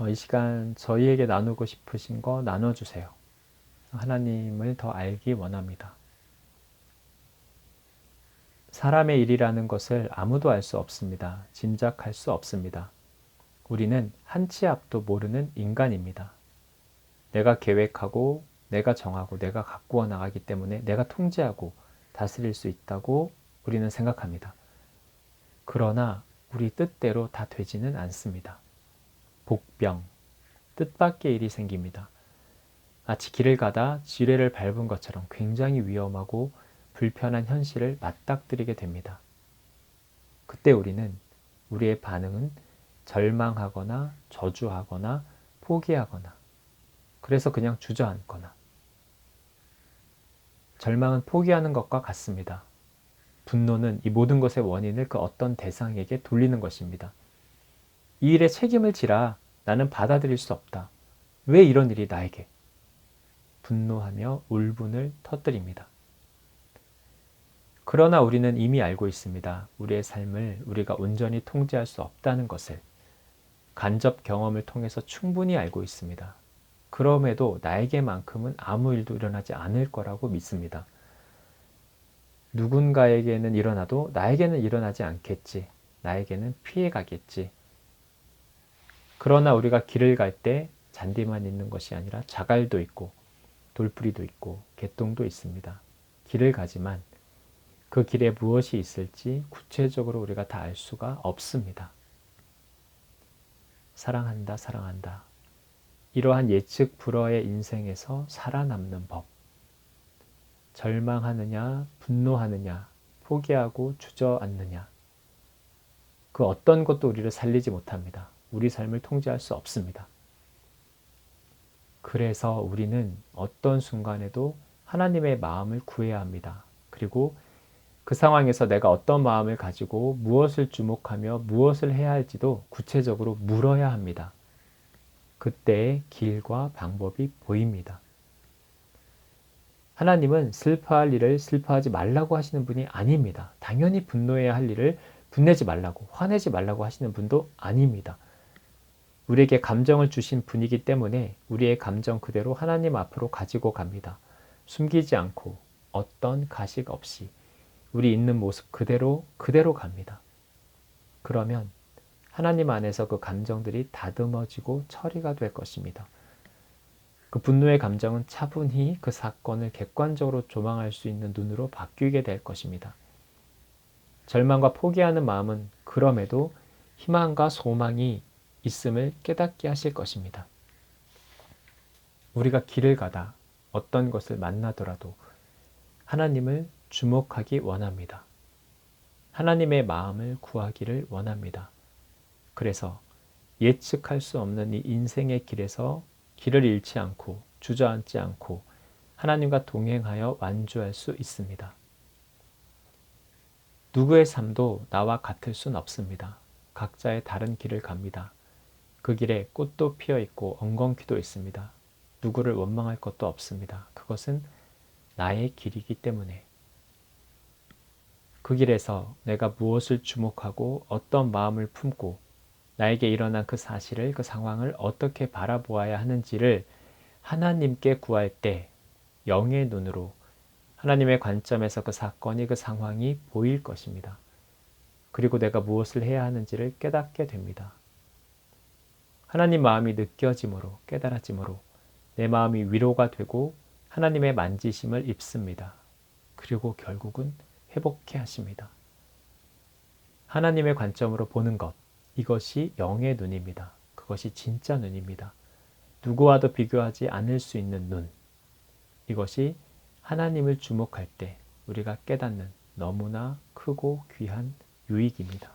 이 시간 저희에게 나누고 싶으신 거 나눠주세요. 하나님을 더 알기 원합니다. 사람의 일이라는 것을 아무도 알 수 없습니다. 짐작할 수 없습니다. 우리는 한 치 앞도 모르는 인간입니다. 내가 계획하고, 내가 정하고, 내가 가꾸어 나가기 때문에 내가 통제하고 다스릴 수 있다고 우리는 생각합니다. 그러나 우리 뜻대로 다 되지는 않습니다. 복병, 뜻밖의 일이 생깁니다. 마치 길을 가다 지뢰를 밟은 것처럼 굉장히 위험하고 불편한 현실을 맞닥뜨리게 됩니다. 그때 우리의 반응은 절망하거나 저주하거나 포기하거나 그래서 그냥 주저앉거나 절망은 포기하는 것과 같습니다. 분노는 이 모든 것의 원인을 그 어떤 대상에게 돌리는 것입니다. 이 일에 책임을 지라. 나는 받아들일 수 없다. 왜 이런 일이 나에게? 분노하며 울분을 터뜨립니다. 그러나 우리는 이미 알고 있습니다. 우리의 삶을 우리가 온전히 통제할 수 없다는 것을 간접 경험을 통해서 충분히 알고 있습니다. 그럼에도 나에게만큼은 아무 일도 일어나지 않을 거라고 믿습니다. 누군가에게는 일어나도 나에게는 일어나지 않겠지. 나에게는 피해가겠지. 그러나 우리가 길을 갈 때 잔디만 있는 것이 아니라 자갈도 있고 돌뿌리도 있고 개똥도 있습니다. 길을 가지만 그 길에 무엇이 있을지 구체적으로 우리가 다 알 수가 없습니다. 사랑한다, 사랑한다. 이러한 예측 불허의 인생에서 살아남는 법. 절망하느냐, 분노하느냐, 포기하고 주저앉느냐. 그 어떤 것도 우리를 살리지 못합니다. 우리 삶을 통제할 수 없습니다. 그래서 우리는 어떤 순간에도 하나님의 마음을 구해야 합니다. 그리고 그 상황에서 내가 어떤 마음을 가지고 무엇을 주목하며 무엇을 해야 할지도 구체적으로 물어야 합니다. 그때의 길과 방법이 보입니다. 하나님은 슬퍼할 일을 슬퍼하지 말라고 하시는 분이 아닙니다. 당연히 분노해야 할 일을 분내지 말라고, 화내지 말라고 하시는 분도 아닙니다. 우리에게 감정을 주신 분이기 때문에 우리의 감정 그대로 하나님 앞으로 가지고 갑니다. 숨기지 않고 어떤 가식 없이 우리 있는 모습 그대로 갑니다. 그러면 하나님 안에서 그 감정들이 다듬어지고 처리가 될 것입니다. 그 분노의 감정은 차분히 그 사건을 객관적으로 조망할 수 있는 눈으로 바뀌게 될 것입니다. 절망과 포기하는 마음은 그럼에도 희망과 소망이 있음을 깨닫게 하실 것입니다. 우리가 길을 가다 어떤 것을 만나더라도 하나님을 주목하기 원합니다. 하나님의 마음을 구하기를 원합니다. 그래서 예측할 수 없는 이 인생의 길에서 길을 잃지 않고 주저앉지 않고 하나님과 동행하여 완주할 수 있습니다. 누구의 삶도 나와 같을 순 없습니다. 각자의 다른 길을 갑니다. 그 길에 꽃도 피어 있고 엉겅퀴도 있습니다. 누구를 원망할 것도 없습니다. 그것은 나의 길이기 때문에 그 길에서 내가 무엇을 주목하고 어떤 마음을 품고 나에게 일어난 그 사실을, 그 상황을 어떻게 바라보아야 하는지를 하나님께 구할 때 영의 눈으로 하나님의 관점에서 그 사건이, 그 상황이 보일 것입니다. 그리고 내가 무엇을 해야 하는지를 깨닫게 됩니다. 하나님 마음이 느껴짐으로, 깨달아짐으로 내 마음이 위로가 되고 하나님의 만지심을 입습니다. 그리고 결국은 회복해 하십니다. 하나님의 관점으로 보는 것, 이것이 영의 눈입니다. 그것이 진짜 눈입니다. 누구와도 비교하지 않을 수 있는 눈. 이것이 하나님을 주목할 때 우리가 깨닫는 너무나 크고 귀한 유익입니다.